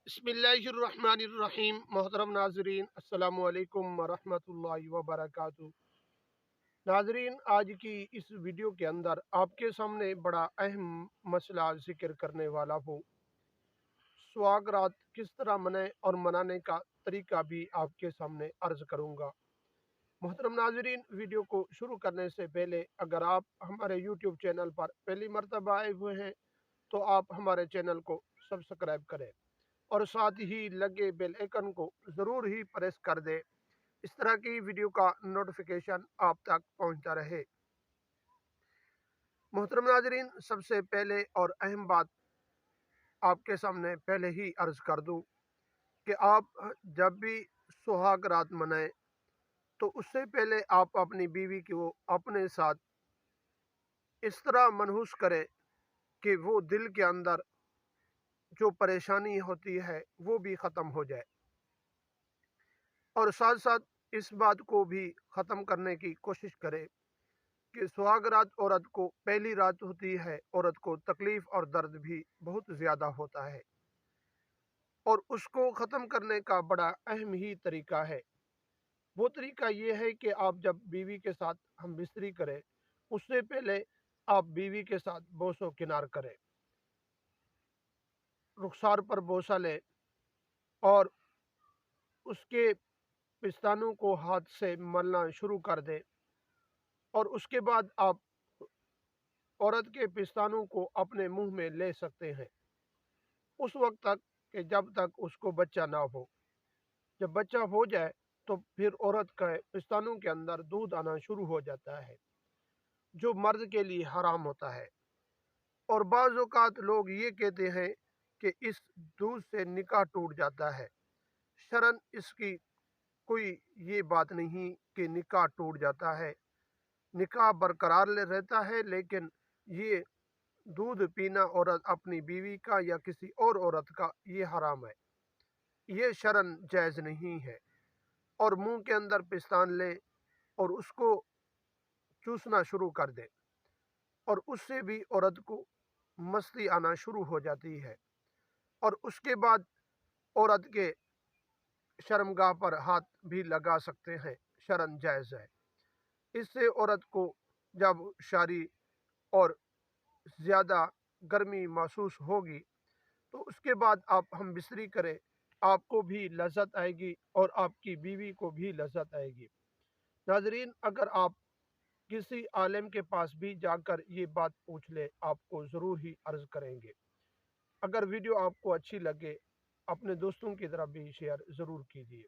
बिस्मिल्लाहिर्रहमानिर्रहीम। मोहतरम नाजरीन, अस्सलामु अलैकुम वरहमतुल्लाहि वबरकातुहू। नाजरीन, आज की इस वीडियो के अंदर आपके सामने बड़ा अहम मसला जिक्र करने वाला हूँ। सुहागरात किस तरह मनाएं और मनाने का तरीका भी आपके सामने अर्ज करूँगा। मोहतरम नाजरीन, वीडियो को शुरू करने से पहले अगर आप हमारे यूट्यूब चैनल पर पहली मर्तबा आए हुए हैं तो आप हमारे चैनल को सब्सक्राइब करें और साथ ही लगे बेल आइकन को ज़रूर ही प्रेस कर दें। इस तरह की वीडियो का नोटिफिकेशन आप तक पहुंचता रहे। मोहतरम नाजरीन, सबसे पहले और अहम बात आपके सामने पहले ही अर्ज़ कर दूं कि आप जब भी सुहाग रात मनाएं तो उससे पहले आप अपनी बीवी को अपने साथ इस तरह मनहूस करें कि वो दिल के अंदर जो परेशानी होती है वो भी ख़त्म हो जाए, और साथ साथ इस बात को भी ख़त्म करने की कोशिश करें कि सुहाग रात औरत को पहली रात होती है, औरत को तकलीफ़ और दर्द भी बहुत ज़्यादा होता है, और उसको ख़त्म करने का बड़ा अहम ही तरीका है। वो तरीका ये है कि आप जब बीवी के साथ हम बिस्तरी करें उससे पहले आप बीवी के साथ बोसो किनार करें, रुखसार पर बोसा लें और उसके पिस्तानों को हाथ से मलना शुरू कर दें, और उसके बाद आप औरत के पिस्तानों को अपने मुंह में ले सकते हैं उस वक्त तक कि जब तक उसको बच्चा ना हो। जब बच्चा हो जाए तो फिर औरत के पिस्तानों के अंदर दूध आना शुरू हो जाता है, जो मर्द के लिए हराम होता है। और बाज़ औक़ात लोग ये कहते हैं कि इस दूध से निकाह टूट जाता है। शरन इसकी कोई ये बात नहीं कि निकाह टूट जाता है, निकाह बरकरार रहता है, लेकिन ये दूध पीना औरत अपनी बीवी का या किसी और औरत का ये हराम है, ये शरन जायज़ नहीं है। और मुंह के अंदर पिस्तान लें और उसको चूसना शुरू कर दें, और उससे भी औरत को मस्ती आना शुरू हो जाती है। और उसके बाद औरत के शर्मगाह पर हाथ भी लगा सकते हैं, शरन जायज़ है। इससे औरत को जब शारी और ज़्यादा गर्मी महसूस होगी तो उसके बाद आप हम बिस्तरी करें, आपको भी लज़्ज़त आएगी और आपकी बीवी को भी लज़्ज़त आएगी। नाज़रीन, अगर आप किसी आलिम के पास भी जाकर ये बात पूछ ले, आपको ज़रूर ही अर्ज़ करेंगे। अगर वीडियो आपको अच्छी लगे अपने दोस्तों की तरफ भी शेयर ज़रूर कीजिए।